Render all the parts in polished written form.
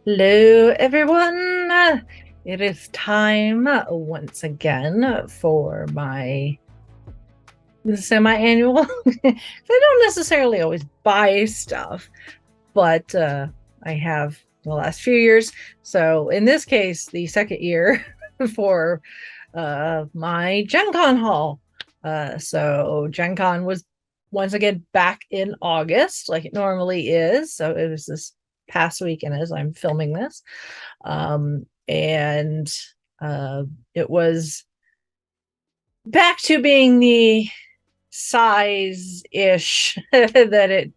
Hello, everyone. It is time once again for my semi-annual. I don't necessarily always buy stuff, but I have the last few years. So in this case, the second year for my GenCon haul. So GenCon was once again back in August, like it normally is. So it was this past weekend as I'm filming this. And it was back to being the size ish that it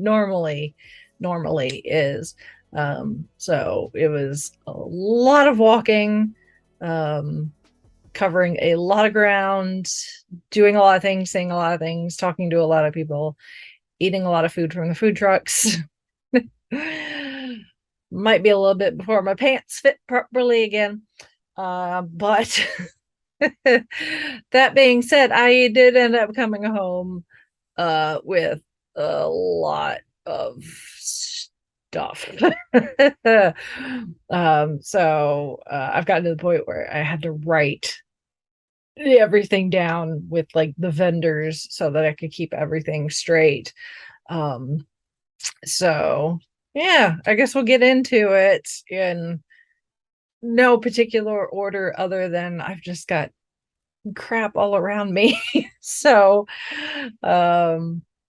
normally is. So it was a lot of walking, um, covering a lot of ground, doing a lot of things, saying a lot of things, talking to a lot of people, eating a lot of food from the food trucks. Might be a little bit before my pants fit properly again. But that being said, I did end up coming home with a lot of stuff. So I've gotten to the point where I had to write everything down with like the vendors so that I could keep everything straight. Um, so yeah, I guess we'll get into it in no particular order other than I've just got crap all around me. So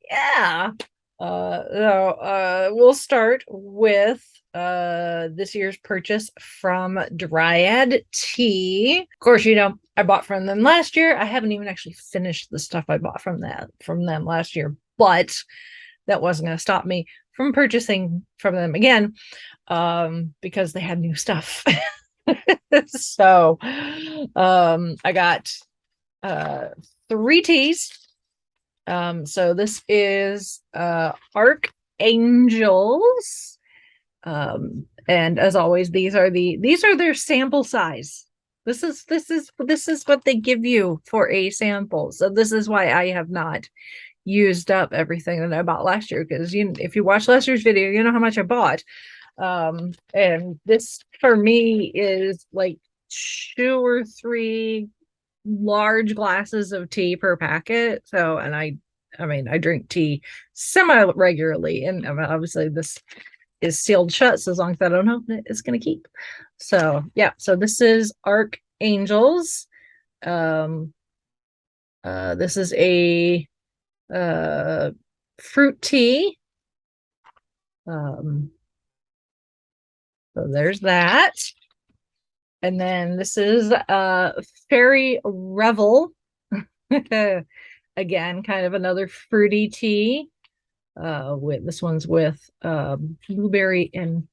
yeah. We'll start with this year's purchase from Dryad Tea. Of course, I bought from them last year. I haven't even actually finished the stuff I bought from them last year, but that wasn't going to stop me from purchasing from them again, because they had new stuff. So I got uh three teas. So this is Archangels. And as always, these are their sample size. This is what they give you for a sample. So this is why I have not used up everything that I bought last year, because if you watch last year's video, you know how much I bought. And this for me is like two or three large glasses of tea per packet. So, and I mean, I drink tea semi regularly, and I mean, obviously this is sealed shut. So as long as I don't open it, it's going to keep. So yeah, so this is Archangels. Um, this is a uh fruit tea. Um, so there's that. And then this is Fairy Revel. Again, kind of another fruity tea. With this one's with blueberry and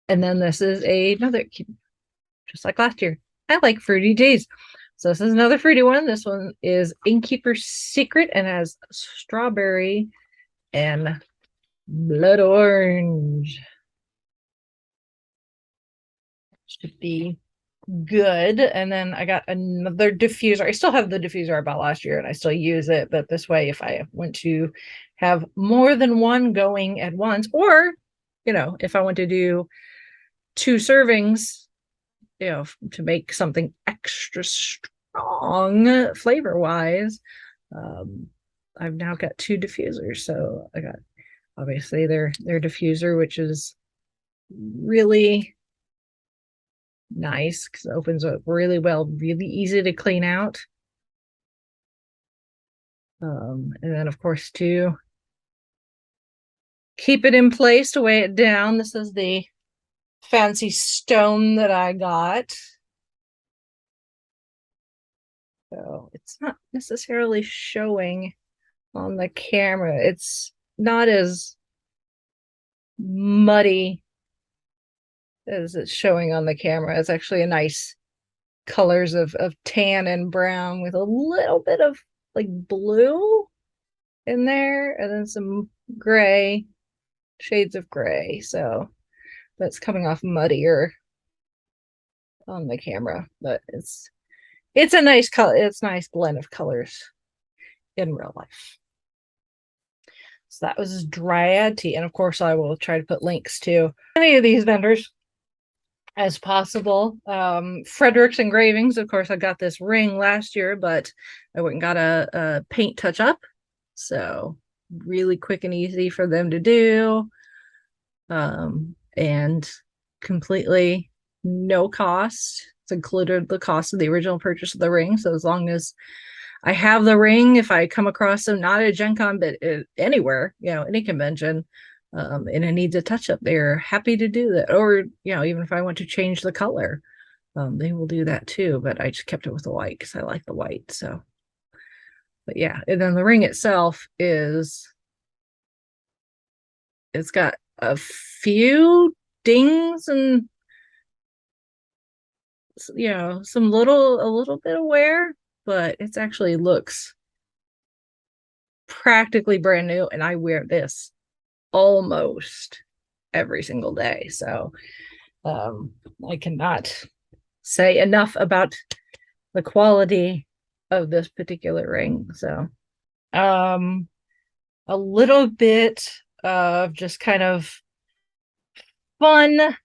then this is another, just like last year. I like fruity teas. So this is another fruity one. This one is Innkeeper's Secret and has strawberry and blood orange. Should be good. And then I got another diffuser. I still have the diffuser I bought last year and I still use it, but this way, if I want to have more than one going at once, or if I want to do two servings, to make something extra strong flavor wise, um, I've now got two diffusers. So I got obviously their diffuser, which is really nice because it opens up really well, really easy to clean out. And then of course to keep it in place, to weigh it down, this is the fancy stone that I got. So it's not necessarily showing on the camera. It's not as muddy as it's showing on the camera. It's actually a nice colors of tan and brown with a little bit of like blue in there, and then some gray, shades of gray. So that's coming off muddier on the camera, but it's a nice color. It's a nice blend of colors in real life. So that was Dryad Tea. And of course, I will try to put links to any of these vendors as possible. Frederick's Engravings, of course, I got this ring last year, but I went and got a paint touch up. So really quick and easy for them to do. And completely no cost. It's included the cost of the original purchase of the ring. So as long as I have the ring, if I come across them, not at Gen Con, but anywhere, any convention, and it needs a touch up, they're happy to do that. Or, even if I want to change the color, they will do that too. But I just kept it with the white because I like the white. So, but yeah, and then the ring itself it's got a few dings and some a little bit of wear, but it's actually looks practically brand new, and I wear this almost every single day. So I cannot say enough about the quality of this particular ring. So a little bit of just kind of fun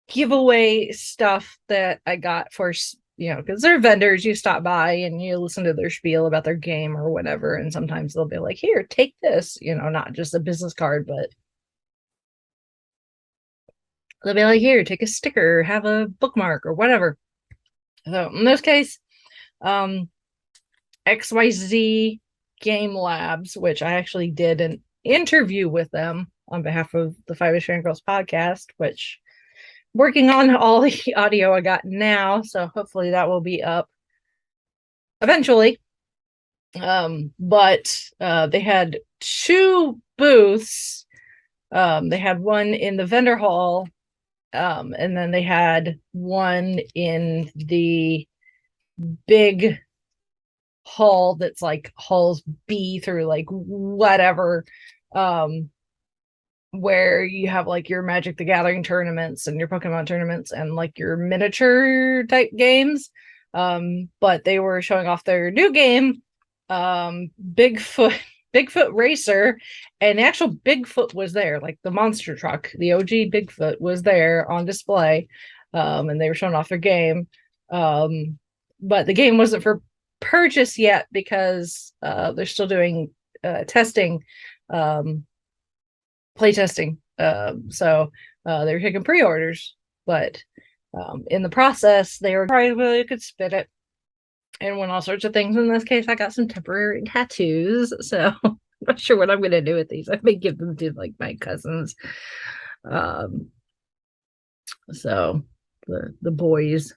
giveaway stuff that I got for, because they're vendors. You stop by and you listen to their spiel about their game or whatever, and sometimes they'll be like, here, take this, not just a business card, but they'll be like, here, take a sticker, have a bookmark or whatever. So in this case, XYZ Game Labs, which I actually did an interview with them on behalf of the Five Ish Girls podcast, which working on all the audio I got now, so hopefully that will be up eventually. But they had two booths. They had one in the vendor hall, and then they had one in the big hall that's like halls B through like whatever, where you have like your Magic the Gathering tournaments and your Pokemon tournaments and like your miniature type games. But they were showing off their new game, Bigfoot Racer, and the actual Bigfoot was there, like the monster truck, the OG Bigfoot was there on display, and they were showing off their game. But the game wasn't for purchase yet because they're still doing testing, play testing. So they were taking pre-orders, but in the process, they were probably you could spit it and win all sorts of things. In this case, I got some temporary tattoos, so I'm not sure what I'm going to do with these. I may give them to like my cousins. So the boys,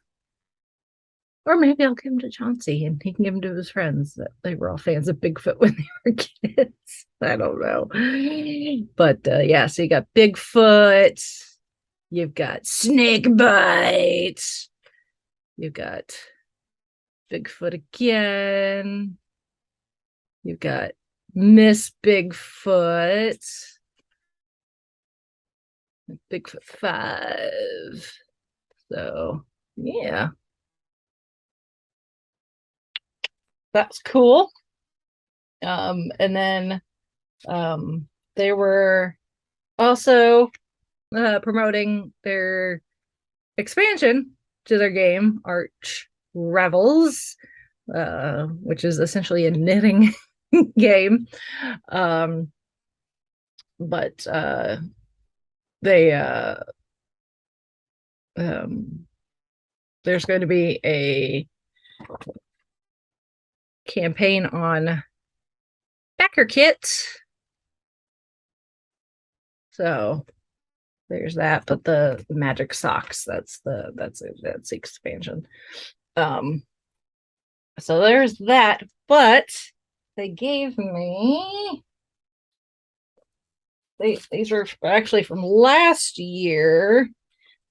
or maybe I'll give them to Chauncey and he can give them to his friends. That they were all fans of Bigfoot when they were kids. I don't know. But yeah, so you got Bigfoot, you've got Snakebite, you've got Bigfoot again, you've got Miss Bigfoot, Bigfoot 5. So yeah. That's cool. And then they were also promoting their expansion to their game, Arch Revels, which is essentially a knitting game. But they there's going to be a campaign on backer kit. So there's that, but the magic socks, that's the expansion. So there's that, but they gave me these are actually from last year,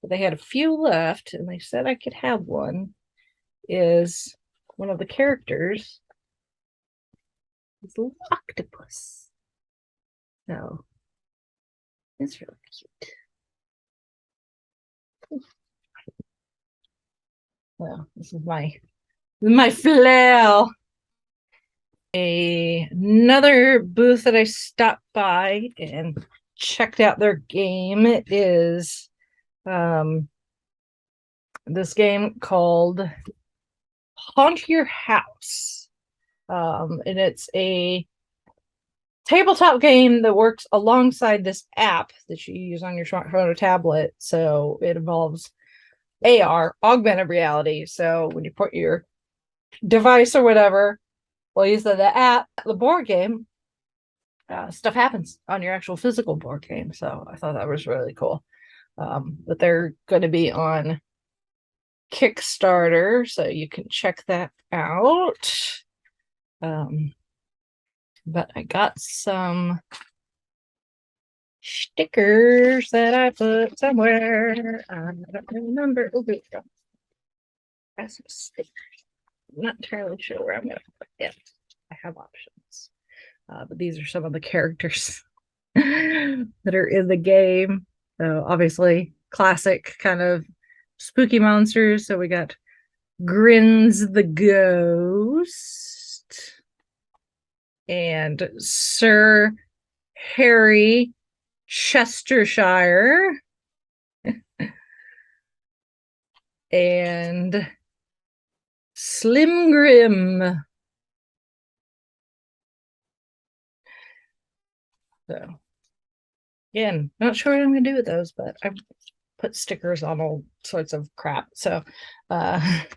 but they had a few left and they said I could have one. Is one of the characters is an octopus. So it's really cute. Well, this is my flail. Another booth that I stopped by and checked out their game is this game called Haunt Your House. And it's a tabletop game that works alongside this app that you use on your smartphone or tablet. So it involves AR, augmented reality. So when you put your device or whatever, well, use the app, the board game, stuff happens on your actual physical board game. So I thought that was really cool. But they're going to be on Kickstarter, so you can check that out. But I got some stickers that I put somewhere. I don't remember. Oh, there we go. I have some stickers. I'm not entirely sure where I'm going to put it. I have options. But these are some of the characters that are in the game. So obviously, classic kind of spooky monsters. So we got Grins the Ghost and Sir Harry Chestershire and Slim Grim. So again, not sure what I'm gonna do with those, but I put stickers on all sorts of crap. So I've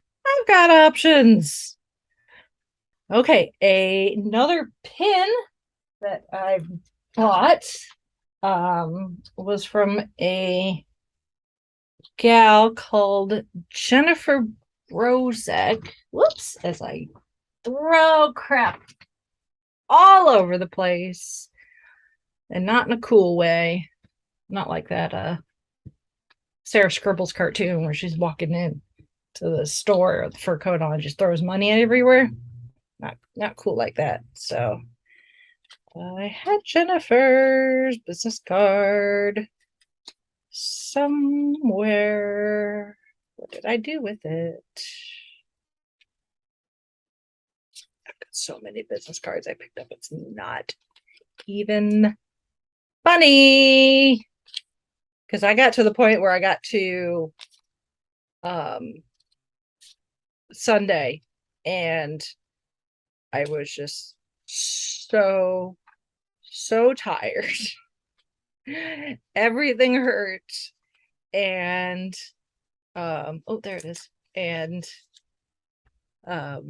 got options. Okay, another pin that I bought was from a gal called Jennifer Brozek. Whoops, as I throw crap all over the place. And not in a cool way. Not like that Sarah Scribbles cartoon where she's walking in to the store with the fur coat on and just throws money everywhere. Not cool like that. So I had Jennifer's business card somewhere. What did I do with it? I've got so many business cards I picked up. It's not even funny. Because I got to the point where I got to Sunday and I was just so tired. Everything hurt. And oh, there it is. And I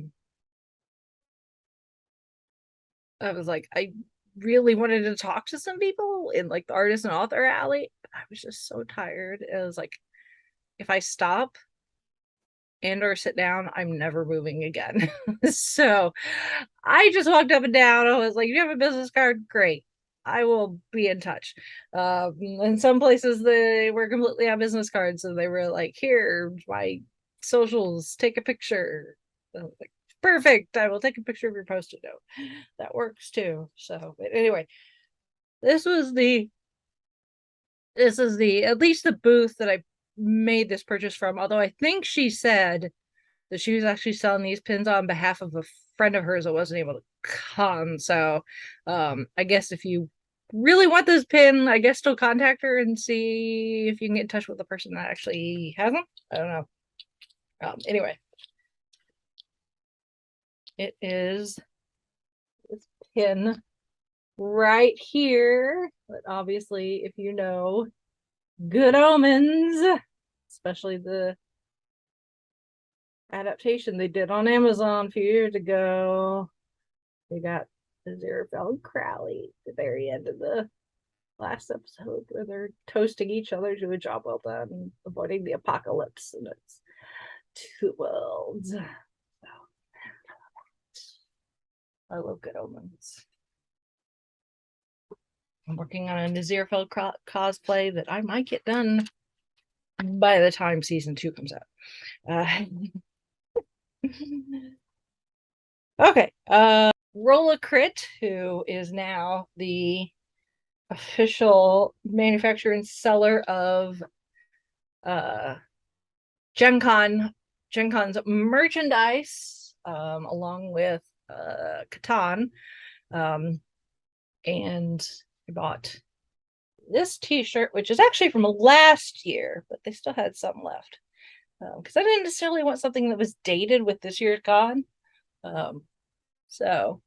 was like, I really wanted to talk to some people in like the artist and author alley. I was just so tired. It was like, if I stop and or sit down, I'm never moving again. So I just walked up and down. I was like, you have a business card? Great. I will be in touch. In some places they were completely on business cards. So they were like, here, my socials, take a picture. I was like, perfect. I will take a picture of your post-it note. That works too. So but anyway, this is the at least the booth that I made this purchase from. Although I think she said that she was actually selling these pins on behalf of a friend of hers that wasn't able to come. So I guess if you really want this pin, I guess still contact her and see if you can get in touch with the person that actually has them. I don't know. Anyway, it is this pin right here. But obviously, if you know Good Omens, especially the adaptation they did on Amazon a few years ago, they got Aziraphale and Crowley at the very end of the last episode where they're toasting each other to a job well done, avoiding the apocalypse, and it's two worlds. So, I love Good Omens. I'm working on a Aziraphale cosplay that I might get done by the time season 2 comes out. Okay. Rolacrit, who is now the official manufacturer and seller of GenCon's merchandise, along with Catan. And I bought this t-shirt, which is actually from last year, but they still had some left. Because I didn't necessarily want something that was dated with this year's con. So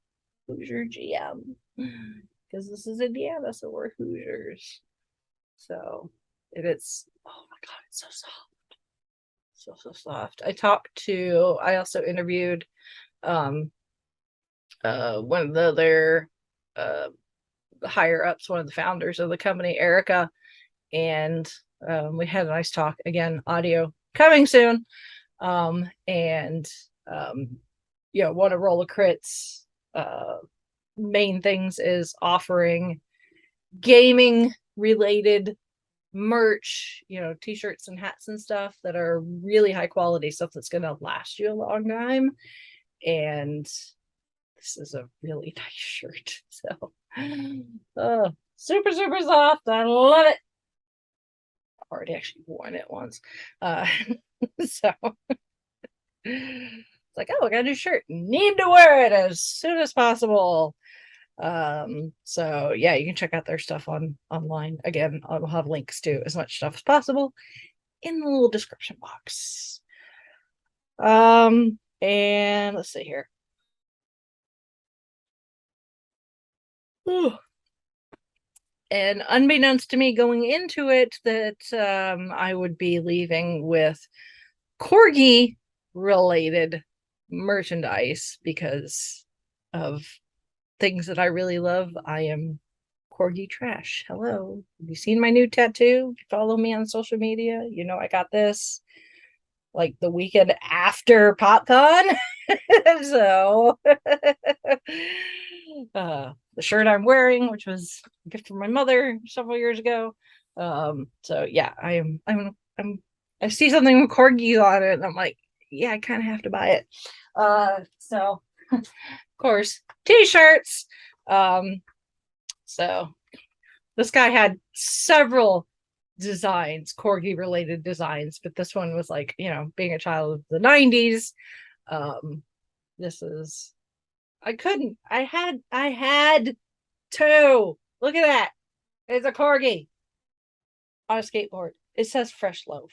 Hoosier GM. Because this is Indiana, so we're Hoosiers. So if it's, oh my god, it's so soft. So soft. I also interviewed one of their higher ups, one of the founders of the company, Erica, and we had a nice talk. Again, audio coming soon. And one of Roll of Crits main things is offering gaming related merch, t-shirts and hats and stuff that are really high quality, stuff that's going to last you a long time. And this is a really nice shirt. So super soft. I love it. I've already actually worn it once. So it's like, oh, I got a new shirt, need to wear it as soon as possible. So yeah, you can check out their stuff online. Again, I'll have links to as much stuff as possible in the little description box. And let's see here. Ooh. And unbeknownst to me going into it, that I would be leaving with corgi related merchandise because of things that I really love. I am corgi trash. Hello. Have you seen my new tattoo? Follow me on social media. I got this like the weekend after PopCon. So the shirt I'm wearing, which was a gift from my mother several years ago. So yeah, I see something with corgis on it, and I'm like, yeah, I kind of have to buy it. So of course, t-shirts. So this guy had several designs, corgi related designs, but this one was like, being a child of the 90s. This is, I had to look at that. It's a corgi on a skateboard. It says fresh loaf.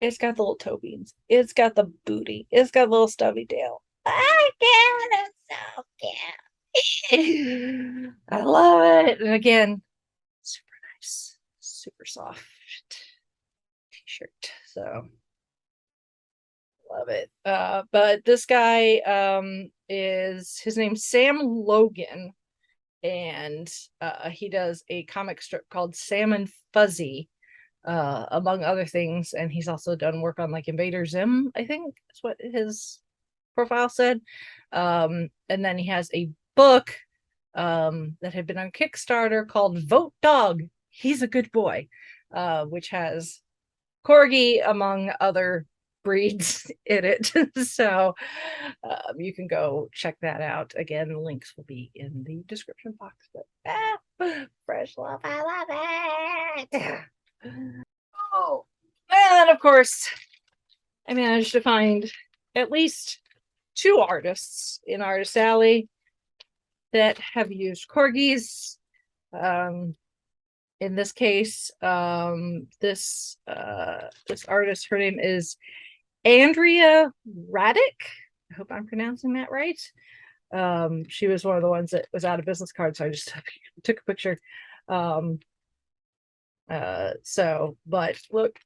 It's got the little toe beans. It's got the booty. It's got a little stubby tail. I can't. It's so cute. I love it. And again, super nice, super soft t-shirt. So love it. But this guy is, his name's Sam Logan, and he does a comic strip called Sam and Fuzzy, among other things. And he's also done work on like Invader Zim, I think is what his profile said. And then he has a book that had been on Kickstarter called Vote Dog, He's a Good Boy, which has corgi among other breeds in it. So you can go check that out. Again, links will be in the description box. But fresh love, I love it. Oh, and of course, I managed to find at least 2 artists in Artist Alley that have used corgis. In this case, this artist, her name is Andrea Raddick. I hope I'm pronouncing that right. She was one of the ones that was out of business cards, so I just took a picture. But look,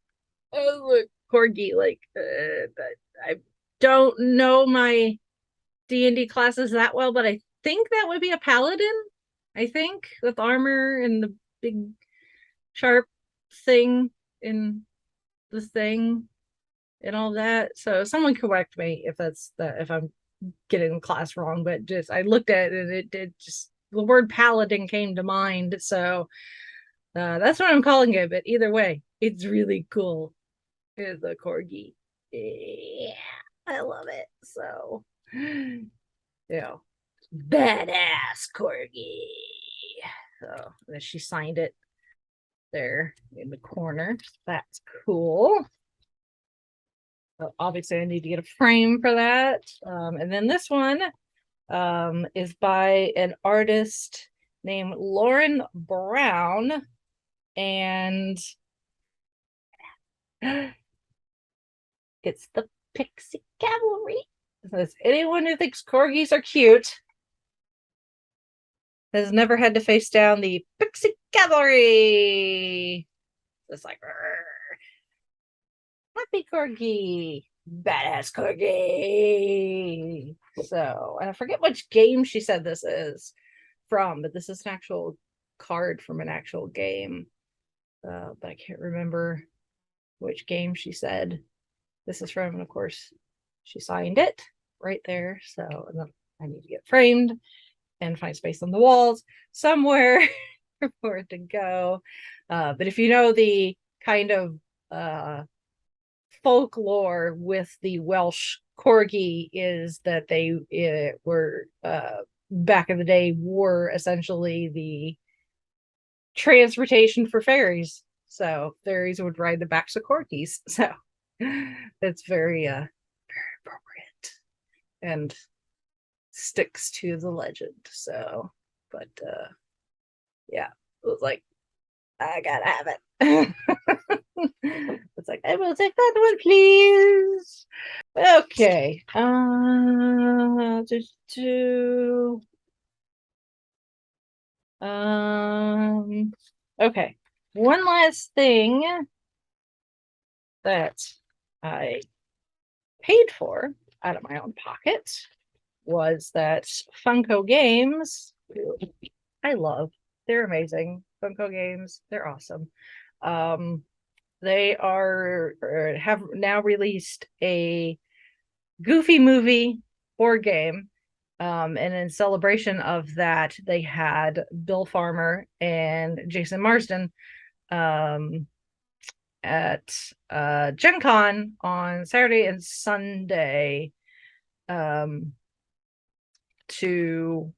oh look, corgi, like I don't know my D&D classes that well, but I think that would be a paladin. I think with armor and the big sharp thing in the thing and all that. So someone correct me if I'm getting the class wrong, but just I looked at it and it did, just the word paladin came to mind. So that's what I'm calling it. But either way, it's really cool. It's a corgi. Yeah, I love it. So badass corgi. So then she signed it there in the corner. That's cool. So obviously I need to get a frame for that. And then this one is by an artist named Lauren Brown, and it's the Pixie Cavalry. Says anyone who thinks corgis are cute has never had to face down the Pixie Cavalry. It's like happy corgi, badass corgi. So, and I forget which game she said this is from, but this is an actual card from an actual game. But I can't remember which game she said this is from. And of course, she signed it right there. So I need to get framed and find space on the walls somewhere for it to go. But if you know the kind of folklore with the Welsh corgi, is that they were back in the day were essentially the transportation for fairies. So fairies would ride the backs of corgis. So it's very very appropriate and sticks to the legend. So, but yeah, it was like I gotta have it. It's like I will take that one, please. Okay. Okay. One last thing that I paid for out of my own pocket was that Funko Games. I love. They're amazing. Funko Games. They're awesome. They have now released a Goofy movie board game. And in celebration of that, they had Bill Farmer and Jason Marsden at GenCon on Saturday and Sunday to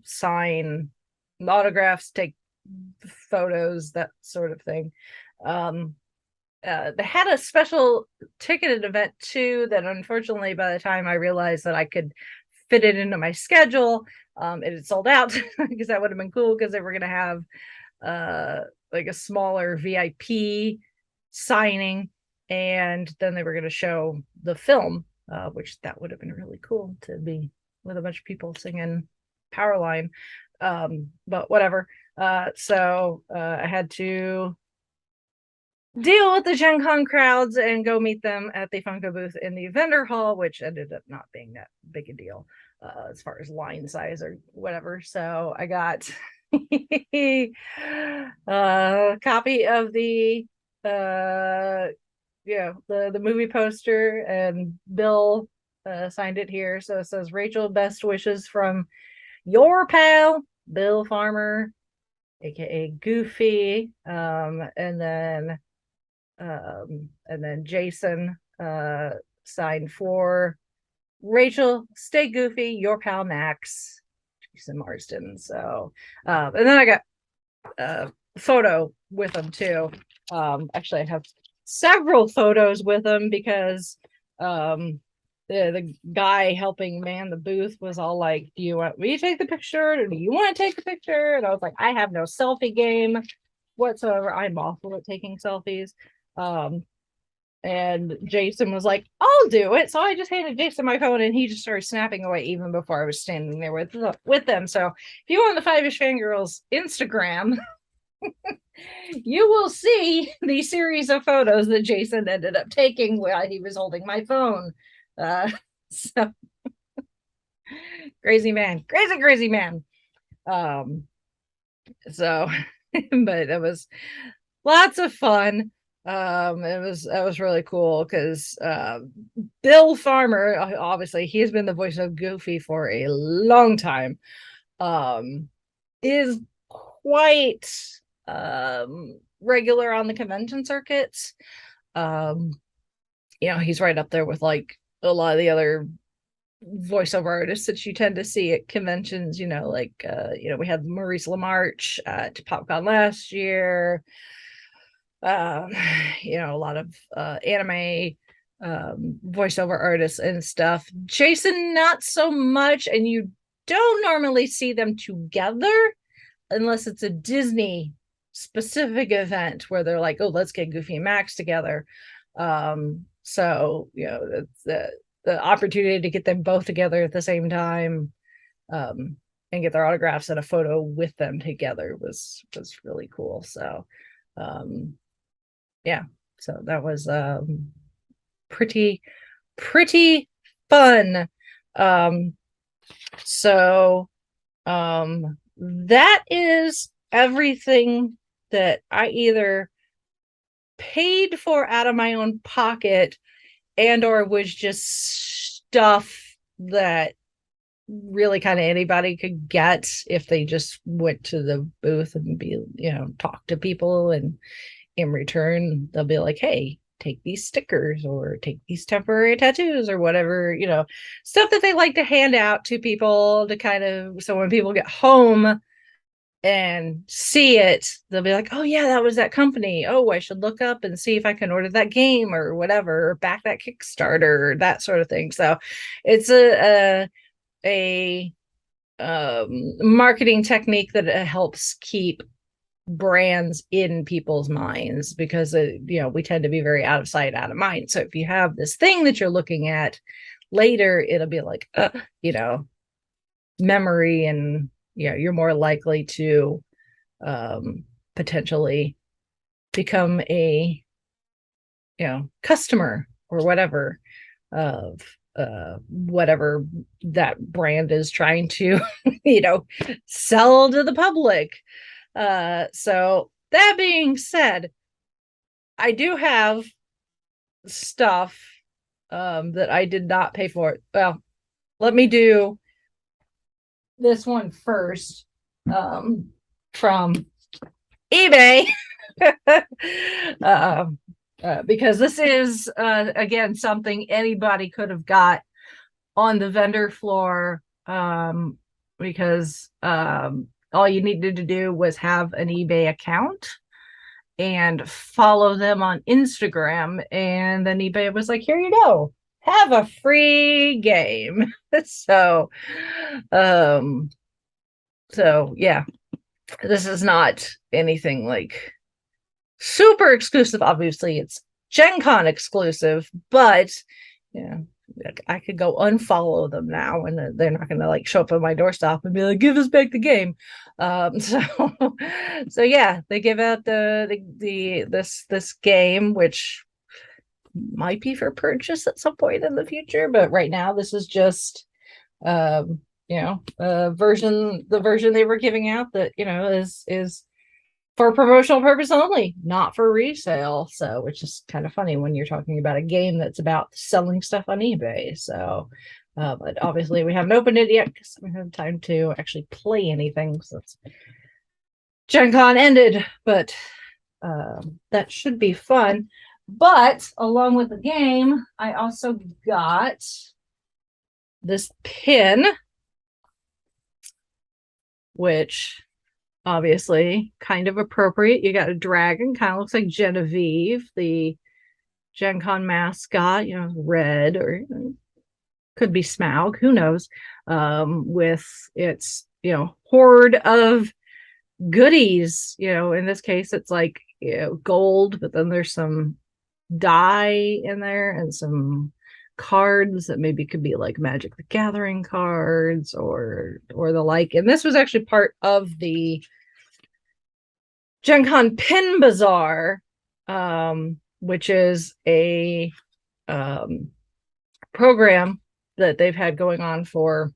sign autographs, take photos, that sort of thing. They had a special ticketed event too that unfortunately by the time I realized that I could fit it into my schedule, it had sold out because that would have been cool because they were going to have like a smaller VIP signing, and then they were going to show the film, which that would have been really cool to be with a bunch of people singing Powerline. But whatever. So I had to deal with the Gen Con crowds and go meet them at the Funko booth in the vendor hall, which ended up not being that big a deal as far as line size or whatever. So I got a copy of the the movie poster, and Bill signed it here. So it says, Rachel, best wishes from your pal Bill Farmer, aka Goofy. And then Jason signed for Rachel, stay goofy, your pal Max, Jason Marsden. So and then I got a photo with them too. Actually I have several photos with them because the guy helping man the booth was all like, do you want me to take the picture or do you want to take the picture? And I was like, I have no selfie game whatsoever. I'm awful at taking selfies. And Jason was like, I'll do it. So I just handed Jason my phone and he just started snapping away even before I was standing there with them. So if you go on the Five-ish Fangirls Instagram, you will see the series of photos that Jason ended up taking while he was holding my phone. So crazy man. So but it was lots of fun. It was really cool because Bill Farmer, obviously he's been the voice of Goofy for a long time, is quite regular on the convention circuits. He's right up there with like a lot of the other voiceover artists that you tend to see at conventions. We had Maurice LaMarche to PopCon last year. A lot of anime voiceover artists and stuff. Jason, not so much, and you don't normally see them together unless it's a Disney specific event where they're like, oh, let's get Goofy and Max together. So it's the opportunity to get them both together at the same time, and get their autographs and a photo with them together was really cool. So yeah, so that was pretty fun. So that is everything that I either paid for out of my own pocket and or was just stuff that really kind of anybody could get if they just went to the booth and talk to people, and in return they'll be like, hey, take these stickers or take these temporary tattoos or whatever, stuff that they like to hand out to people to kind of, so when people get home and see it, they'll be like, oh yeah, that was that company. Oh, I should look up and see if I can order that game or whatever, or back that Kickstarter, or that sort of thing. So it's a marketing technique that helps keep brands in people's minds, because we tend to be very out of sight, out of mind. So if you have this thing that you're looking at later, it'll be like memory, and you're more likely to potentially become a customer or whatever of whatever that brand is trying to sell to the public. So that being said, I do have stuff that I did not pay for. Well, let me do this one first, from eBay. Because this is again something anybody could have got on the vendor floor, because all you needed to do was have an eBay account and follow them on Instagram, and then eBay was like, here you go, have a free game. So yeah, this is not anything like super exclusive. Obviously it's GenCon exclusive, but I could go unfollow them now, and they're not gonna like show up at my doorstep and be like, give us back the game. So yeah, they give out this game, which might be for purchase at some point in the future, but right now this is just the version they were giving out that is for promotional purpose only, not for resale. So, which is kind of funny when you're talking about a game that's about selling stuff on eBay. So, but obviously we haven't opened it yet because we haven't had time to actually play anything since Gen Con ended. But that should be fun. But along with the game, I also got this pin, which obviously kind of appropriate. You got a dragon, kind of looks like Genevieve, the Gen Con mascot, red, or could be Smaug, who knows, with its horde of goodies. In this case it's like gold, but then there's some dye in there and some cards that maybe could be like Magic the Gathering cards or the like. And this was actually part of the Gen Con Pin Bazaar, which is a program that they've had going on for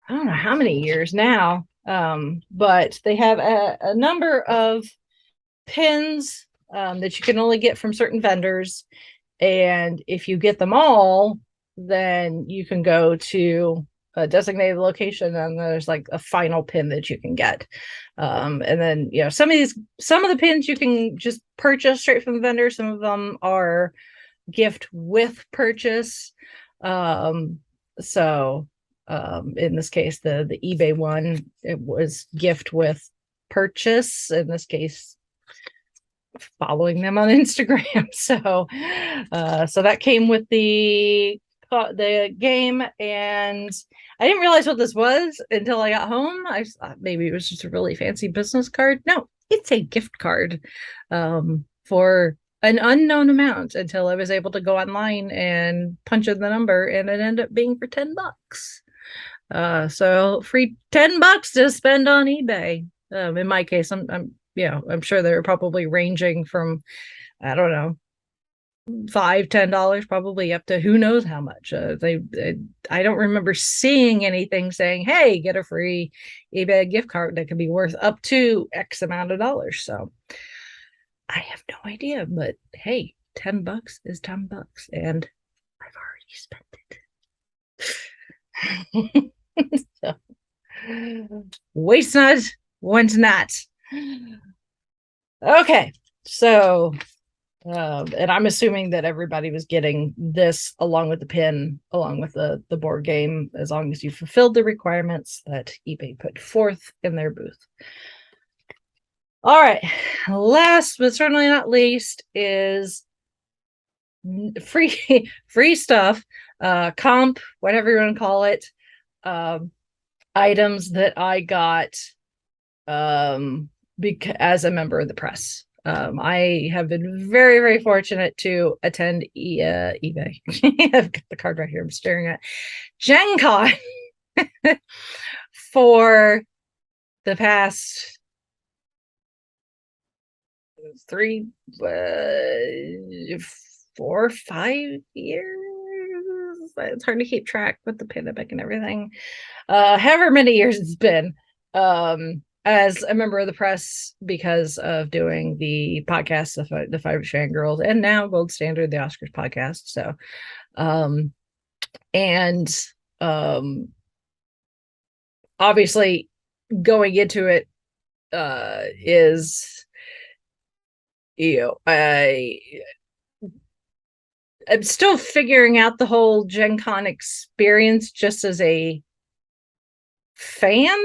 I don't know how many years now, but they have a number of pins that you can only get from certain vendors, and if you get them all, then you can go to a designated location and there's like a final pin that you can get, and then some of the pins you can just purchase straight from the vendor. Some of them are gift with purchase. So in this case the eBay one, it was gift with purchase. In this case following them on Instagram. So that came with the game, and I didn't realize what this was until I got home. I thought maybe it was just a really fancy business card. No, it's a gift card for an unknown amount until I was able to go online and punch in the number, and it ended up being for $10. So free $10 to spend on eBay. In my case, I'm sure they're probably ranging from, I don't know, $5-10 probably up to who knows how much. I don't remember seeing anything saying, hey, get a free eBay gift card that could be worth up to X amount of dollars. So I have no idea, but hey, $10 is $10 and I've already spent it. So waste not, want not. Okay, so and I'm assuming that everybody was getting this along with the pin, along with the board game, as long as you fulfilled the requirements that eBay put forth in their booth. All right, last but certainly not least is free stuff, comp, whatever you want to call it, items that I got as a member of the press. I have been very, very fortunate to attend eBay. I've got the card right here I'm staring at. GenCon for the past 3, 4, 5 years. It's hard to keep track with the pandemic and everything. However many years it's been. As a member of the press because of doing the podcast, the Five Fangirls, and now Gold Standard, the Oscars podcast. So, obviously going into it is, I'm still figuring out the whole Gen Con experience just as a fan.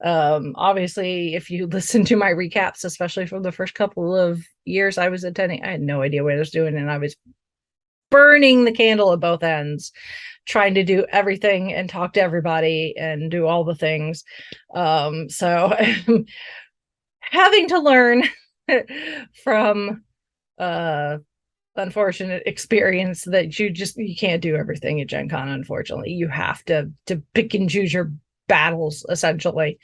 Obviously, if you listen to my recaps, especially from the first couple of years I was attending, I had no idea what I was doing, and I was burning the candle at both ends, trying to do everything and talk to everybody and do all the things. So having to learn from unfortunate experience that you can't do everything at Gen Con. Unfortunately, you have to pick and choose your battles, essentially.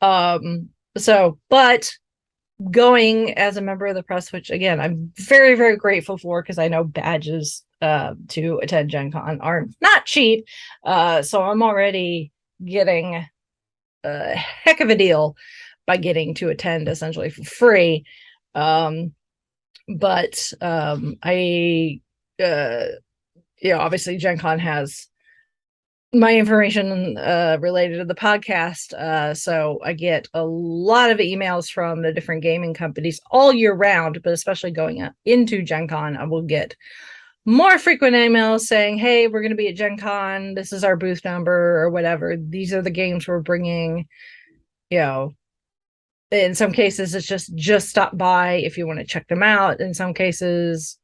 But going as a member of the press, which again I'm very, very grateful for, because I know badges to attend Gen Con are not cheap, so I'm already getting a heck of a deal by getting to attend essentially for free. But obviously Gen Con has my information related to the podcast. So I get a lot of emails from the different gaming companies all year round, but especially going into Gen Con, I will get more frequent emails saying, hey, we're going to be at Gen Con. This is our booth number or whatever. These are the games we're bringing. In some cases, it's just stop by if you want to check them out. In some cases,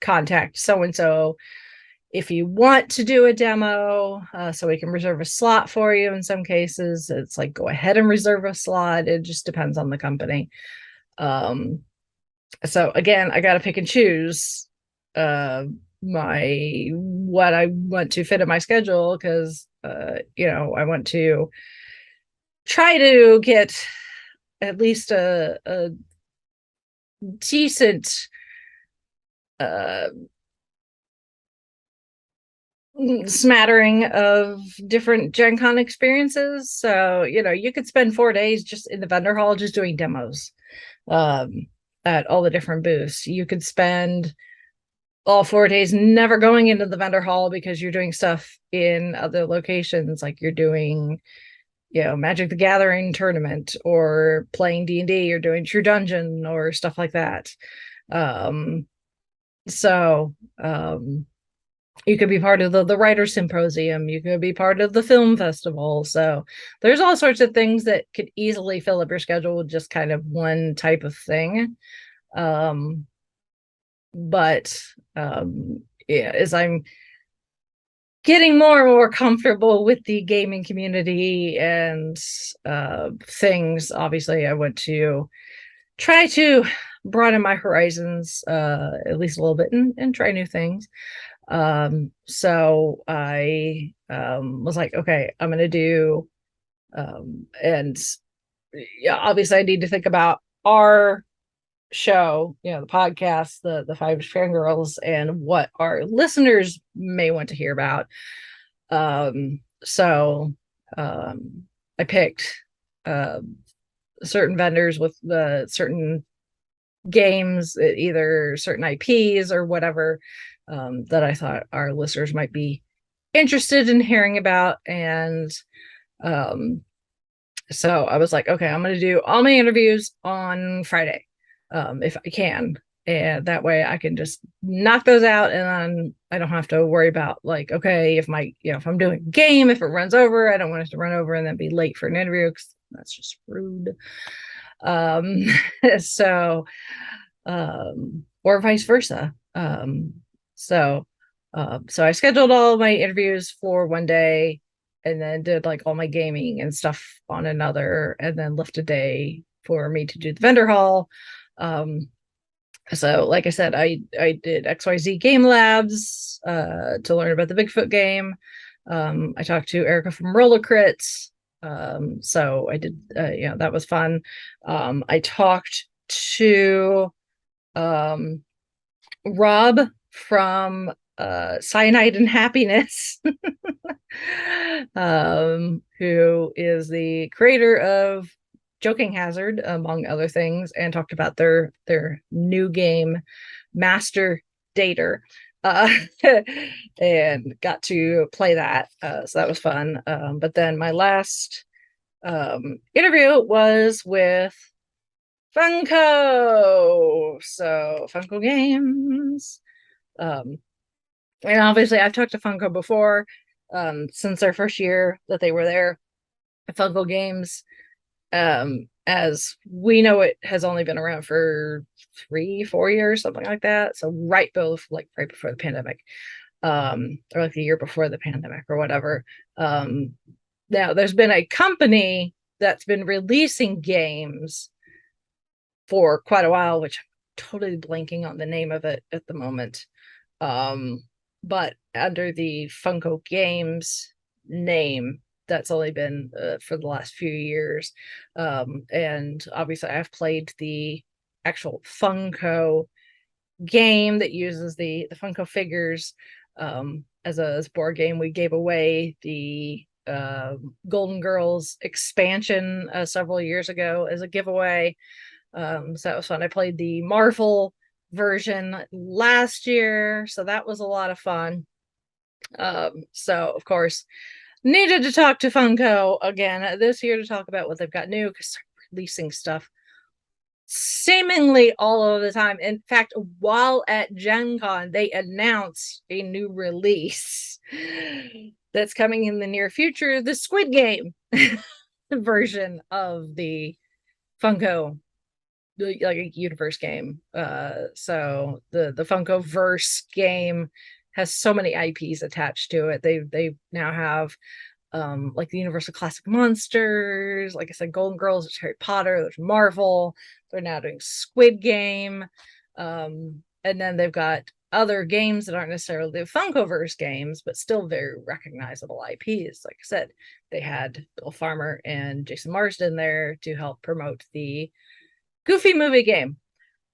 contact so-and-so if you want to do a demo, so we can reserve a slot for you. In some cases, it's like, go ahead and reserve a slot. It just depends on the company. So again, I got to pick and choose what I want to fit in my schedule, because I want to try to get at least a decent smattering of different Gen Con experiences. So, you could spend 4 days just in the vendor hall just doing demos at all the different booths. You could spend all 4 days never going into the vendor hall because you're doing stuff in other locations, like you're doing Magic the Gathering tournament, or playing D&D, or doing True Dungeon, or stuff like that. You could be part of the writer symposium. You could be part of the film festival. So there's all sorts of things that could easily fill up your schedule with just kind of one type of thing. Um, but yeah, as I'm getting more and more comfortable with the gaming community and things, obviously, I want to try to broaden my horizons at least a little bit and try new things. So I was like, okay, I'm gonna do and yeah, obviously I need to think about our show, the podcast, the Five Fangirls, and what our listeners may want to hear about. So I picked uh, certain vendors with the certain games, either certain IPs or whatever, that I thought our listeners might be interested in hearing about. And um, so I was like, okay, I'm going to do all my interviews on Friday, if I can. And that way I can just knock those out, and then I don't have to worry about, like, okay, if I'm doing a game, if it runs over, I don't want it to run over and then be late for an interview, because that's just rude. Um, so, or vice versa. So I scheduled all my interviews for one day, and then did like all my gaming and stuff on another, and then left a day for me to do the vendor hall. So like I said, I did XYZ Game Labs to learn about the Bigfoot game. I talked to Erica from Roller Crits. So I did, that was fun. I talked to um, Rob from Cyanide and Happiness, who is the creator of Joking Hazard, among other things, and talked about their new game, Master Dater. Uh, and got to play that. So that was fun. But then my last interview was with Funko. So Funko Games. Um, and obviously I've talked to Funko before, since their first year that they were there. Funko Games, as we know, it has only been around for 3-4 years, something like that. So right before the pandemic, or like the year before the pandemic or whatever. Now there's been a company that's been releasing games for quite a while, which I'm totally blanking on the name of it at the moment. But under the Funko Games name, that's only been for the last few years. And obviously I've played the actual Funko game that uses the Funko figures as a board game. We gave away the Golden Girls expansion several years ago as a giveaway. So that was fun. I played the Marvel version last year, so that was a lot of fun. So of course, needed to talk to Funko again this year to talk about what they've got new, because they're releasing stuff seemingly all of the time. In fact, while at GenCon, they announced a new release that's coming in the near future, the Squid Game version of the Funko, like a universe game. So the Funko verse game has so many IPs attached to it. They now have like the Universal Classic Monsters, like I said, Golden Girls, there's Harry Potter, there's Marvel. They're now doing Squid Game. And then they've got other games that aren't necessarily the Funkoverse games, but still very recognizable IPs. Like I said, they had Bill Farmer and Jason Marsden there to help promote the Goofy movie game.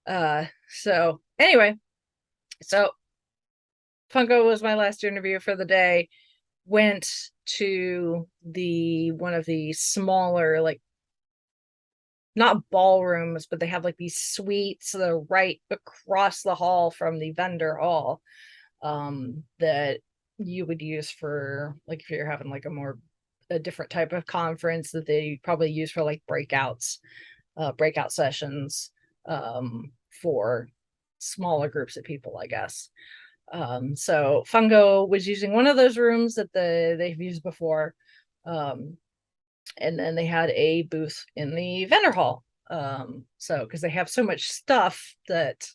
So anyway, so Funko was my last interview for the day. Went to the one of the smaller, like, not ballrooms, but they have like these suites that are right across the hall from the vendor hall, that you would use for, like, if you're having like a different type of conference, that they probably use for like breakout sessions, for smaller groups of people, I guess. So Funko was using one of those rooms that they've used before. And then they had a booth in the vendor hall. So because they have so much stuff that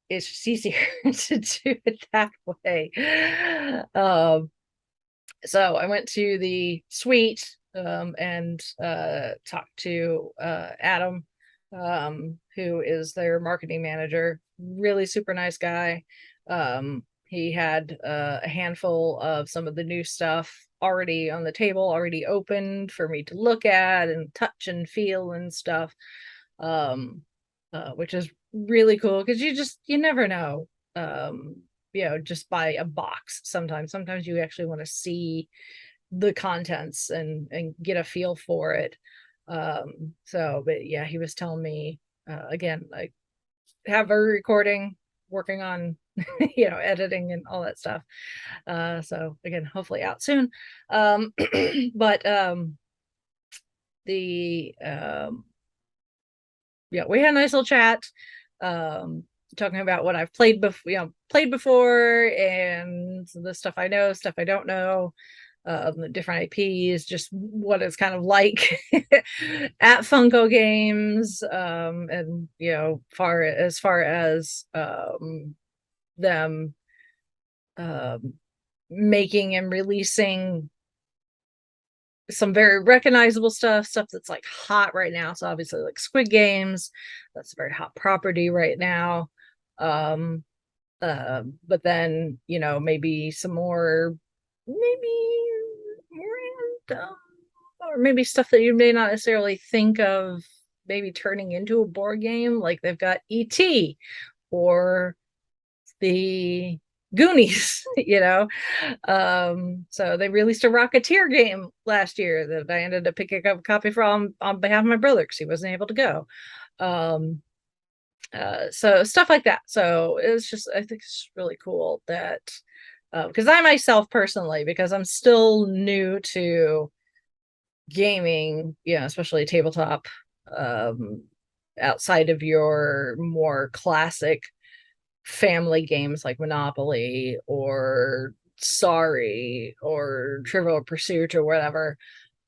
it's just easier to do it that way. So I went to the suite and talked to Adam, who is their marketing manager. Really super nice guy. He had a handful of some of the new stuff already on the table, already opened for me to look at and touch and feel and stuff, which is really cool because you never know. Just buy a box sometimes you actually want to see the contents and get a feel for it. But yeah, he was telling me again, I have a recording working on editing and all that stuff. So again, hopefully out soon. But the yeah, we had a nice little chat, talking about what I've played before, and the stuff I know, stuff I don't know, the different IPs, just what it's kind of like at Funko Games, and far as them um, making and releasing some very recognizable stuff that's like hot right now. So obviously like Squid Games, that's a very hot property right now. Um but then, maybe some more, maybe random, or maybe stuff that you may not necessarily think of maybe turning into a board game. Like they've got ET or the Goonies, So they released a Rocketeer game last year that I ended up picking up a copy from on behalf of my brother because he wasn't able to go. So stuff like that. So it's just, I think it's really cool that because I myself personally, because I'm still new to gaming, especially tabletop, outside of your more classic family games like Monopoly or Sorry or Trivial Pursuit or whatever.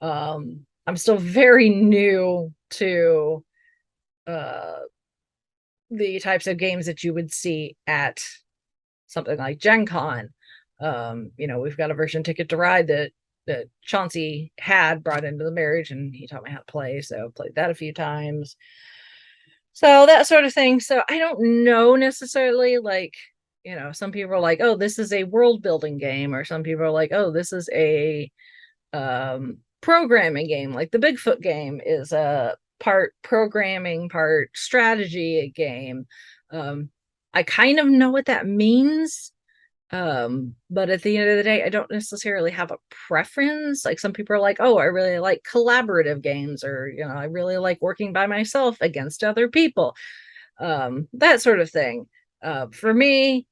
I'm still very new to the types of games that you would see at something like Gen Con. We've got a version Ticket to Ride that Chauncey had brought into the marriage, and he taught me how to play, so played that a few times. So that sort of thing. So I don't know necessarily, like, some people are like, oh, this is a world building game, or some people are like, oh, this is a programming game. Like the Bigfoot game is a part programming, part strategy game. I kind of know what that means. But at the end of the day, I don't necessarily have a preference. Like some people are like, oh, I really like collaborative games, or I really like working by myself against other people, that sort of thing. For me,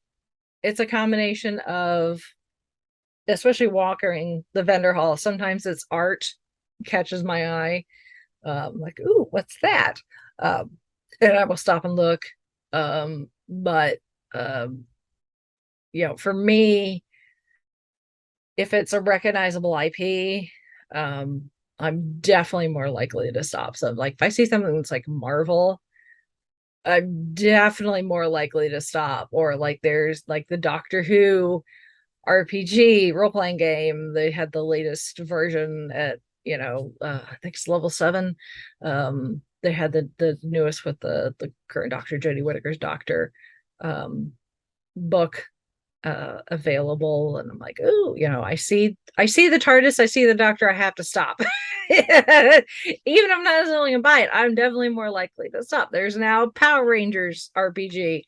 it's a combination of, especially walking the vendor hall, sometimes it's art catches my eye, like, ooh, what's that? And I will stop and look. But for me, if it's a recognizable IP, I'm definitely more likely to stop. So like if I see something that's like Marvel, I'm definitely more likely to stop. Or like there's like the Doctor Who RPG role-playing game. They had the latest version at, I think it's level 7. They had the newest with the current Doctor, Jodie Whittaker's Doctor book available, and I'm like, oh, I see the TARDIS, I see the Doctor, I have to stop. Even if I'm not necessarily gonna buy it, I'm definitely more likely to stop. There's now Power Rangers RPG.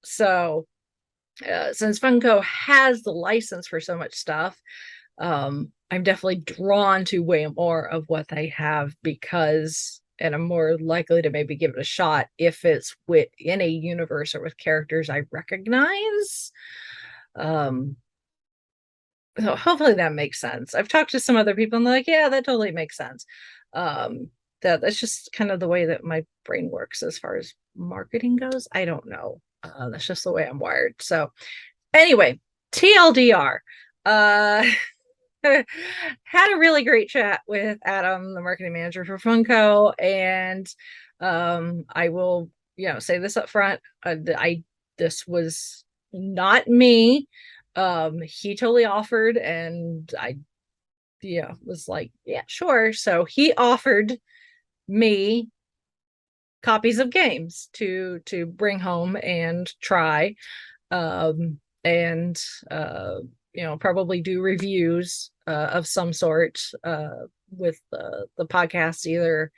So since Funko has the license for so much stuff, I'm definitely drawn to way more of what they have, because and I'm more likely to maybe give it a shot if it's within a universe or with characters I recognize. So hopefully that makes sense. I've talked to some other people and they're like, yeah, that totally makes sense. That's just kind of the way that my brain works as far as marketing goes. I don't know. That's just the way I'm wired. So anyway, TLDR. had a really great chat with Adam, the marketing manager for Funko, and I will, say this up front. I This was not me. He totally offered, and I, was like, yeah, sure. So he offered me copies of games to bring home and try, and probably do reviews of some sort with the podcast, either,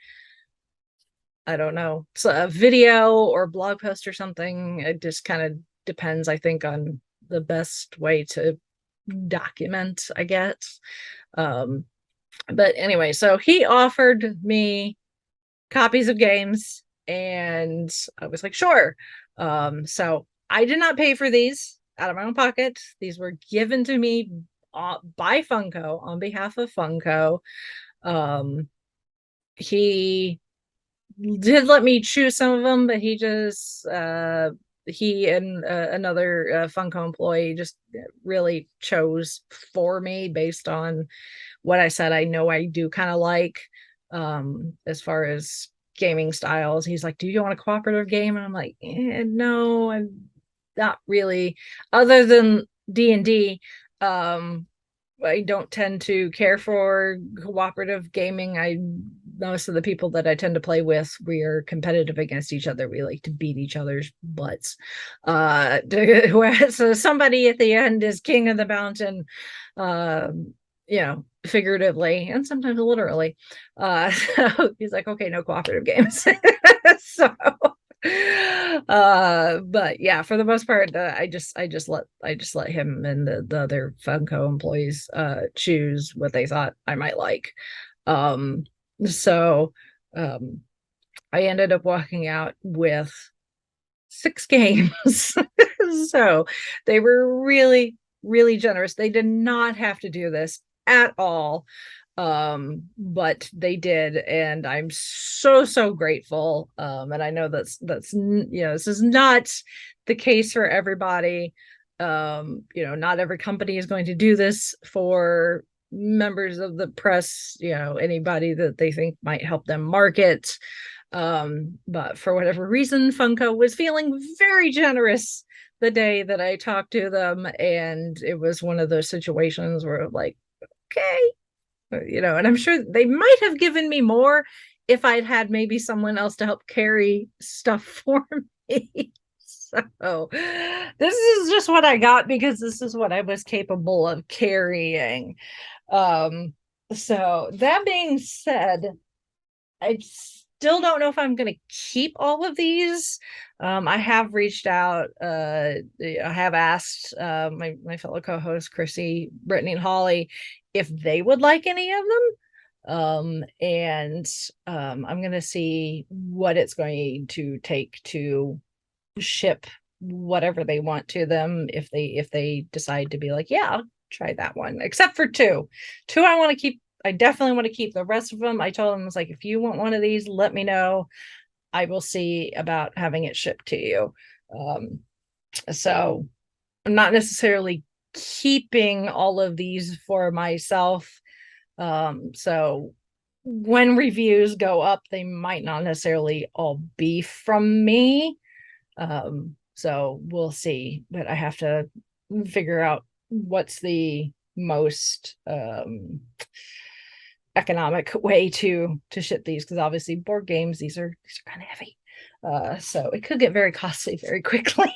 I don't know, it's a video or blog post or something. It just kind of depends, I think, on the best way to document, I guess. But anyway, so he offered me copies of games, and I was like, sure. So I did not pay for these out of my own pocket. These were given to me by Funko, on behalf of Funko. Um, he did let me choose some of them, but he and another Funko employee just really chose for me based on what I said I know I do kind of like, as far as gaming styles. He's like, do you want a cooperative game? And I'm like, no, I'm not really. Other than D&D, I don't tend to care for cooperative gaming. Most of the people that I tend to play with, we are competitive against each other. We like to beat each other's butts. So somebody at the end is king of the mountain, figuratively and sometimes literally. So he's like, okay, no cooperative games. So but yeah, for the most part, I just let him and the other Funko employees choose what they thought I might like. So um I ended up walking out with 6 games. So they were really, really generous. They did not have to do this at all. But they did, and I'm so grateful. And I know this is not the case for everybody. Not every company is going to do this for members of the press, anybody that they think might help them market. But for whatever reason, Funko was feeling very generous the day that I talked to them, and it was one of those situations where, like, okay, and I'm sure they might have given me more if I'd had maybe someone else to help carry stuff for me. So this is just what I got because this is what I was capable of carrying. Um, so that being said, I still don't know if I'm going to keep all of these. I have reached out. I have asked my fellow co-hosts, Chrissy, Brittany, and Holly, if they would like any of them. And I'm going to see what it's going to take to ship whatever they want to them, if they decide to be like, yeah, I'll try that one, except for two I want to keep. I definitely want to keep. The rest of them, I told them, I was like, if you want one of these, let me know. I will see about having it shipped to you. So I'm not necessarily keeping all of these for myself. So when reviews go up, they might not necessarily all be from me. So we'll see, but I have to figure out what's the most economic way to ship these, because obviously board games, these are kind of heavy. So it could get very costly very quickly.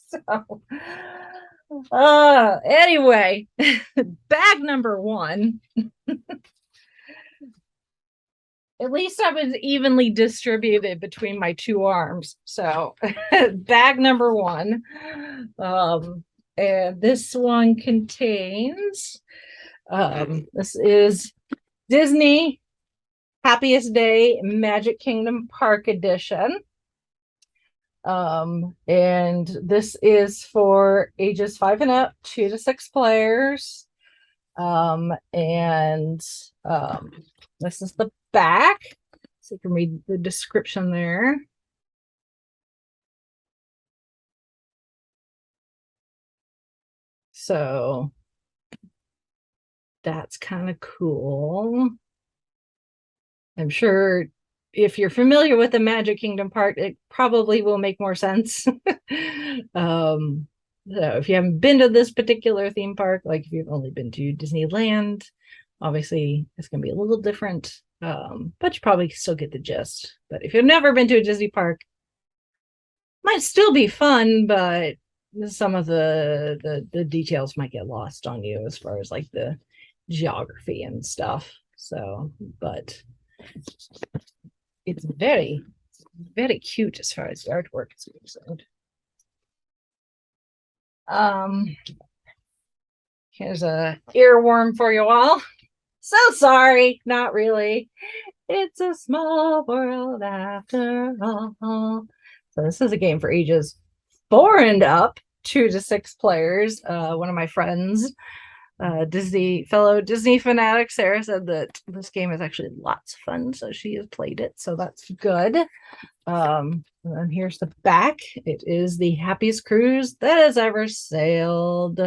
So anyway, bag number one. At least I was evenly distributed between my two arms. So bag number one. And this one contains, this is Disney Happiest Day Magic Kingdom Park Edition. And this is for ages 5 and up, 2 to 6 players. And this is the back, so you can read the description there. So that's kind of cool. I'm sure if you're familiar with the Magic Kingdom park, it probably will make more sense. So if you haven't been to this particular theme park, like if you've only been to Disneyland, obviously it's going to be a little different, but you probably still get the gist. But if you've never been to a Disney park, might still be fun, but some of the details might get lost on you as far as like the geography and stuff. So, but it's very, very cute as far as the artwork is concerned. Um, Here's a earworm for you all. So sorry, not really. It's a small world after all. So this is a game for ages 4 and up, 2 to 6 players. One of my friends, fellow Disney fanatic, Sarah, said that this game is actually lots of fun, so she has played it, so that's good. And then here's the back. It is the happiest cruise that has ever sailed.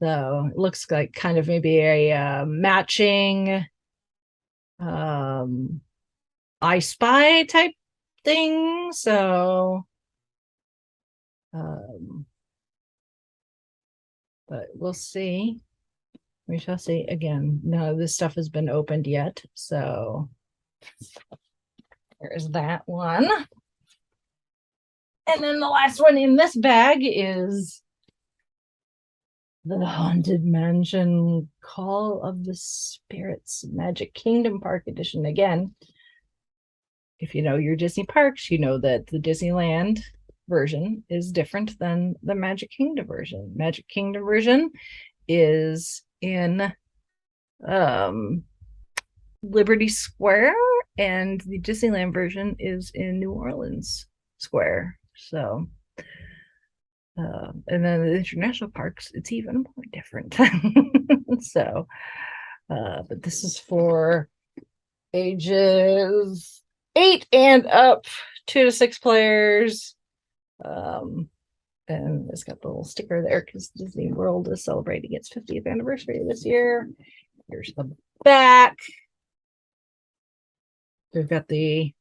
So it looks like kind of maybe a matching I Spy type thing. So but we'll see. We shall see. Again, none of this stuff has been opened yet. So there's that one. And then the last one in this bag is the Haunted Mansion Call of the Spirits Magic Kingdom Park Edition. Again, if you know your Disney parks, you know that the Disneyland version is different than the Magic Kingdom version. Magic Kingdom version is in Liberty Square, and the Disneyland version is in New Orleans Square. So and then the international parks, it's even more different. So but this is for ages 8 and up, 2 to 6 players. And it's got the little sticker there because Disney World is celebrating its 50th anniversary this year. Here's the back. We've got the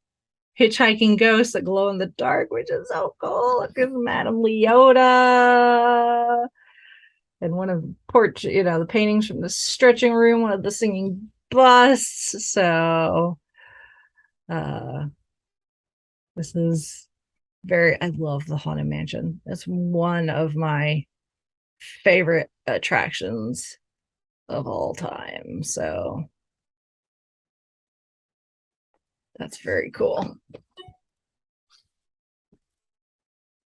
hitchhiking ghosts that glow in the dark, which is so cool. Look at Madame Leota. And one of the the paintings from the stretching room, one of the singing busts. So this is I love the Haunted Mansion. It's one of my favorite attractions of all time. So that's very cool.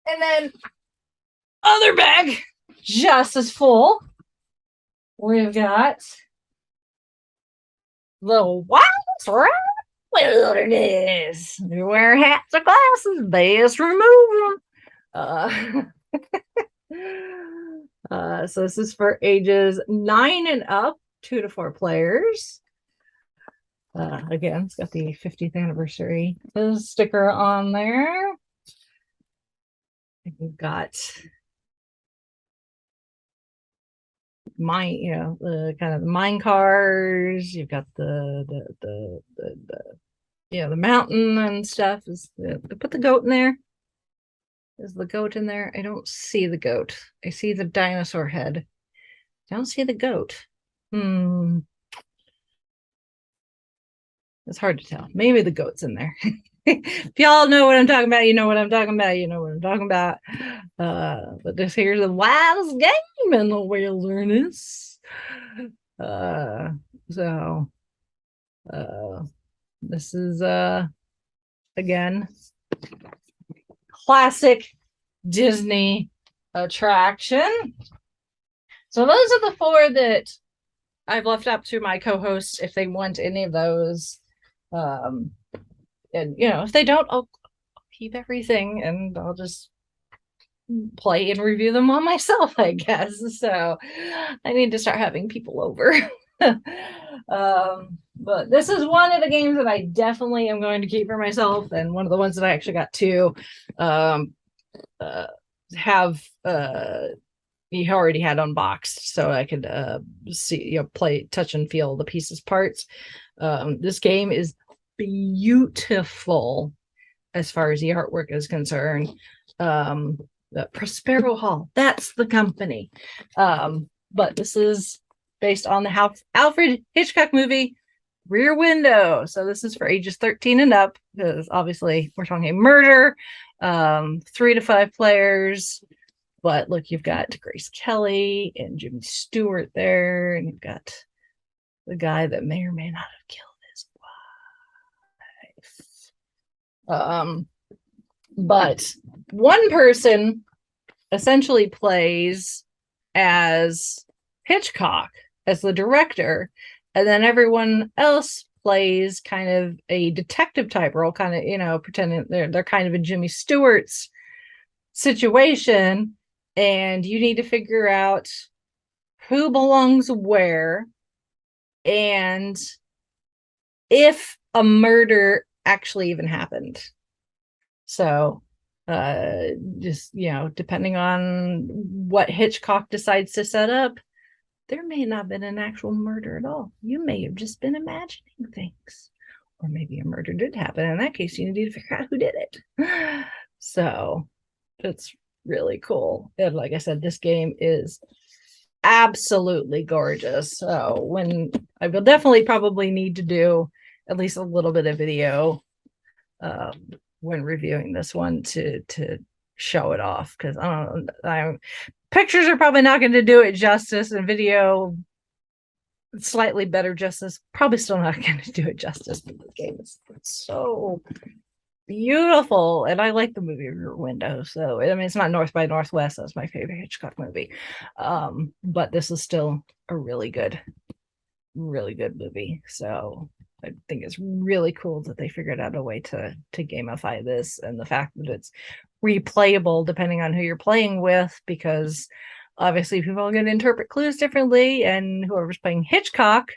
And then other bag, just as full. We've got the Wild Ride Wilderness. You wear hats or glasses, best remove them. So this is for ages 9 and up, 2 to 4 players. Again, it's got the 50th anniversary sticker on there. We've got the kind of the mine cars. You've got the mountain and stuff. Put the goat in there. Is the goat in there? I don't see the goat. I see the dinosaur head. I don't see the goat. It's hard to tell. Maybe the goat's in there. If y'all know what I'm talking about, you know what I'm talking about. You know what I'm talking about. But here's the wildest game in the wilderness. So this is again classic Disney attraction. So those are the 4 that I've left up to my co-hosts if they want any of those. And if they don't, I'll keep everything and I'll just play and review them on myself, I guess. So I need to start having people over. But this is one of the games that I definitely am going to keep for myself, and one of the ones that I actually got to have he already had unboxed, so I could see, play, touch, and feel the pieces parts. This game is beautiful as far as the artwork is concerned. The Prospero Hall, that's the company. But this is based on the Alfred Hitchcock movie Rear Window. So this is for ages 13 and up, because obviously we're talking murder, 3 to 5 players. But look, you've got Grace Kelly and Jimmy Stewart there, and you've got the guy that may or may not have killed his wife. But one person essentially plays as Hitchcock, as the director, and then everyone else plays kind of a detective type role, kind of, pretending they're kind of in Jimmy Stewart's situation, and you need to figure out who belongs where and if a murder actually even happened. So just, depending on what Hitchcock decides to set up, there may not have been an actual murder at all. You may have just been imagining things. Or maybe a murder did happen. In that case, you need to figure out who did it. So it's really cool. And like I said, this game is absolutely gorgeous. So when I will definitely probably need to do at least a little bit of video when reviewing this one to show it off, because pictures are probably not going to do it justice, and video slightly better justice, probably still not going to do it justice, but the game is so beautiful, and I like the movie Rear Window. So I mean, it's not North by Northwest, that's my favorite Hitchcock movie, but this is still a really good movie. So I think it's really cool that they figured out a way to gamify this, and the fact that it's replayable depending on who you're playing with, because obviously people are going to interpret clues differently, and whoever's playing Hitchcock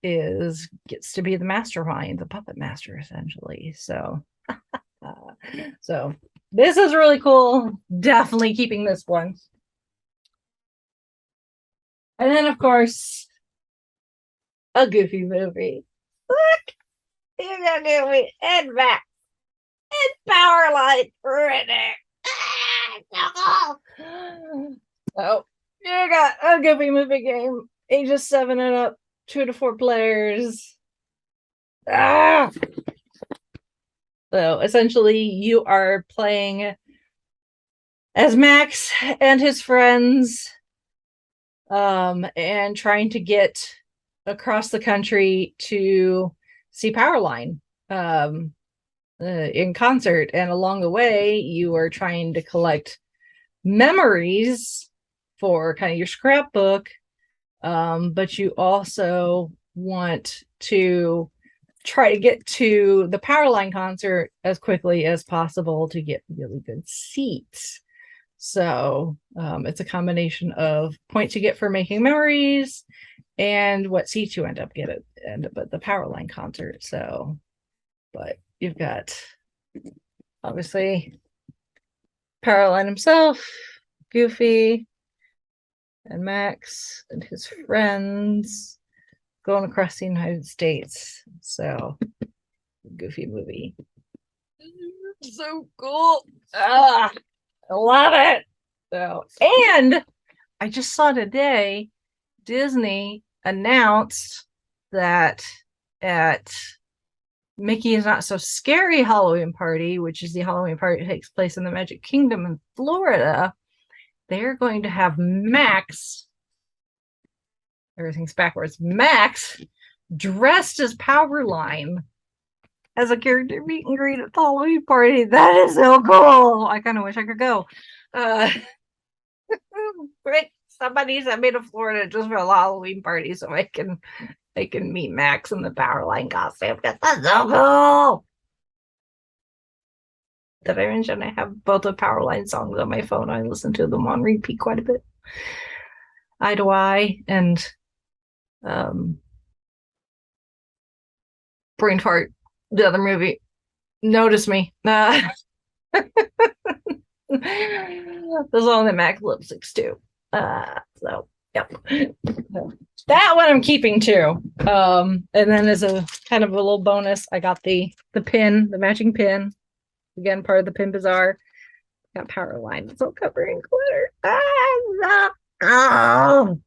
gets to be the mastermind, the puppet master, essentially. So so this is really cool. Definitely keeping this one. And then of course, a Goofy movie. Look, you got Goofy and Max and Powerline right there. So you got a Goofy movie game, ages 7 and up, 2 to 4 players. So essentially, you are playing as Max and his friends, and trying to get across the country to see Powerline in concert. And along the way, you are trying to collect memories for kind of your scrapbook, but you also want to try to get to the Powerline concert as quickly as possible to get really good seats. So it's a combination of points you get for making memories and what seats you end up at the Powerline concert. So, but you've got obviously Powerline himself, Goofy, and Max and his friends going across the United States. So, Goofy movie. So cool. I love it. So, and I just saw today Disney announced that at Mickey's Not So Scary Halloween Party, which is the Halloween party that takes place in the Magic Kingdom in Florida, they're going to have Max, everything's backwards, Max dressed as Powerline as a character meet and greet at the Halloween party. That is so cool. I kind of wish I could go. Somebody sent me to Florida just for a Halloween party so I can meet Max in the Powerline costume. That's so cool. Did I mention I have both the Powerline songs on my phone? I listen to them on repeat quite a bit. Eye to Eye and Brain Fart, the other movie. Notice Me. The song that Max lip syncs to. So yep. That one I'm keeping too. And then as a kind of a little bonus, I got the pin, the matching pin. Again, part of the pin bazaar. Got power line. It's all covered in glitter. Oh,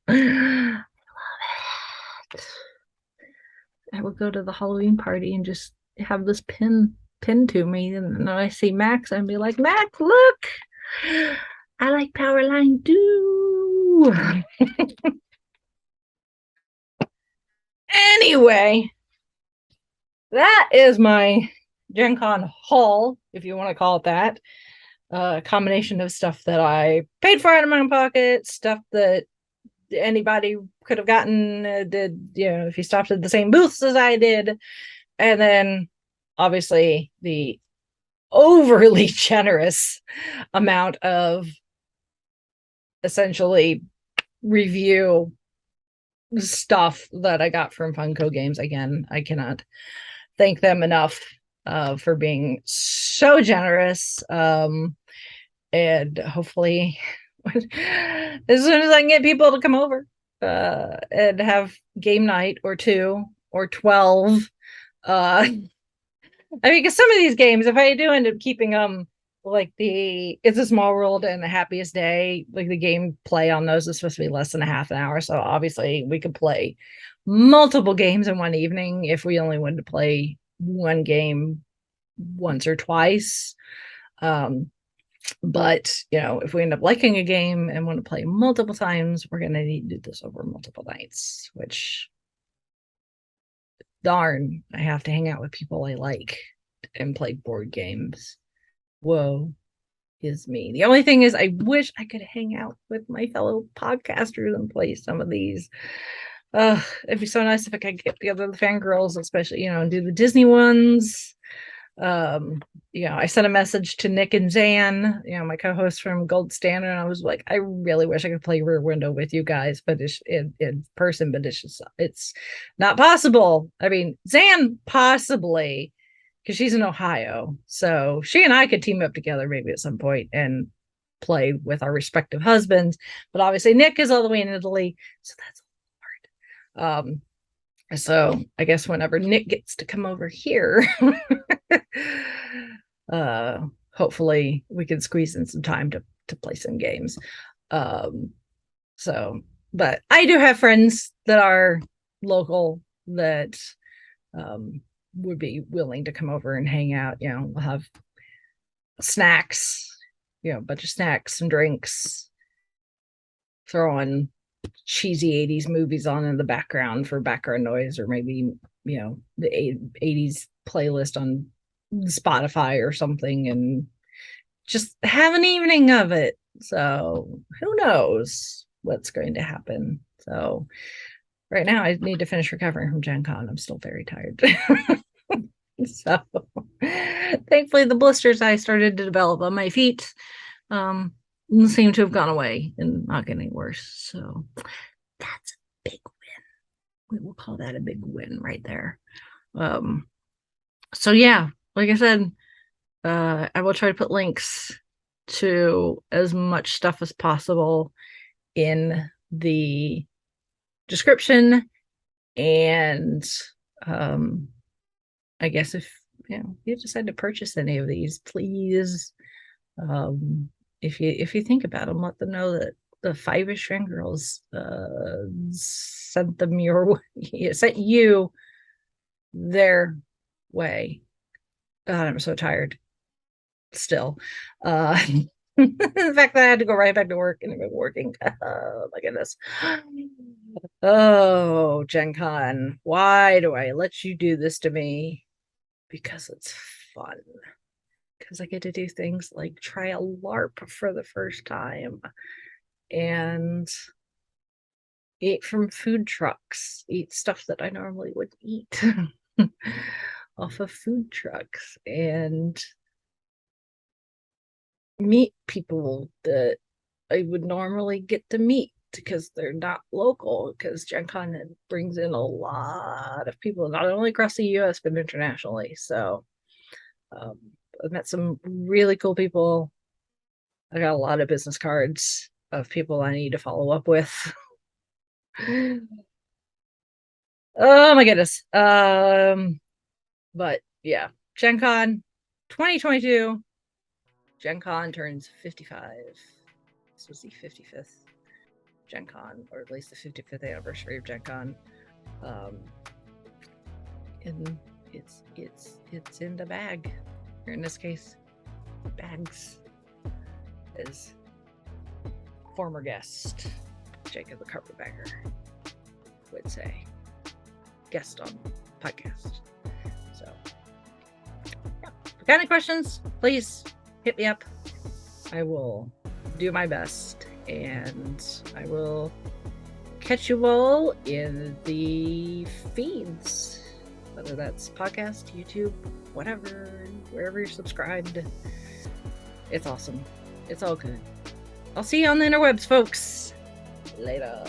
I would go to the Halloween party and just have this pin pinned to me, and then I see Max, I'd be like, Max, look, I like Powerline too. Anyway, that is my GenCon haul, if you want to call it that. A combination of stuff that I paid for out of my own pocket, stuff that anybody could have gotten, did, if you stopped at the same booths as I did, and then obviously the overly generous amount of essentially review stuff that I got from Funko Games. Again, I cannot thank them enough for being so generous. And hopefully, as soon as I can get people to come over and have game night or 2 or 12. I mean, because some of these games, if I do end up keeping them, like the It's a Small World and the Happiest Day, like the game play on those is supposed to be less than a half an hour. So obviously we could play multiple games in one evening if we only wanted to play one game once or twice. But if we end up liking a game and want to play multiple times, we're going to need to do this over multiple nights, which darn, I have to hang out with people I like and play board games. Whoa, is me. The only thing is, I wish I could hang out with my fellow podcasters and play some of these. It'd be so nice if I could get together the fangirls, especially, and do the Disney ones. I sent a message to Nick and Zan, my co-hosts from Gold Standard, and I was like, I really wish I could play Rear Window with you guys, but it's in person, but it's not possible. I mean, Zan possibly, because she's in Ohio, so she and I could team up together maybe at some point and play with our respective husbands. But obviously, Nick is all the way in Italy, so that's hard. So I guess whenever Nick gets to come over here, hopefully we can squeeze in some time to play some games. So, but I do have friends that are local that would be willing to come over and hang out. We'll have snacks, a bunch of snacks and drinks, throw on cheesy 80s movies on in the background for background noise, or maybe the 80s playlist on Spotify or something, and just have an evening of it. So who knows what's going to happen. So right now I need to finish recovering from Gen Con. I'm still very tired. So thankfully the blisters I started to develop on my feet seem to have gone away and not getting worse. So that's a big win. We will call that a big win right there. So yeah, like I said, I will try to put links to as much stuff as possible in the description. And I guess if you decide to purchase any of these, please, if you think about them, let them know that the Five-ish Fangirls sent them your way, sent you their way. God, I'm so tired still. The fact that I had to go right back to work and I've been working. Oh my goodness. Oh, Gen Con, why do I let you do this to me? Because it's fun. Because I get to do things like try a LARP for the first time and eat from food trucks, eat stuff that I normally would eat off of food trucks, and meet people that I would normally get to meet because they're not local, because Gen Con brings in a lot of people, not only across the US, but internationally. So I've met some really cool people. I got a lot of business cards of people I need to follow up with. Oh my goodness. But yeah, Gen Con 2022. Gen Con turns 55. This was the 55th Gen Con, or at least the 55th anniversary of Gen Con. And it's in the bag. Or in this case, bags. As former guest Jacob the Carpetbagger would say. Guest on podcast. So yeah. If you got any questions, please hit me up. I will do my best, and I will catch you all in the feeds, whether that's podcast, YouTube, whatever, wherever you're subscribed. It's awesome. It's all good. I'll see you on the interwebs, folks. Later.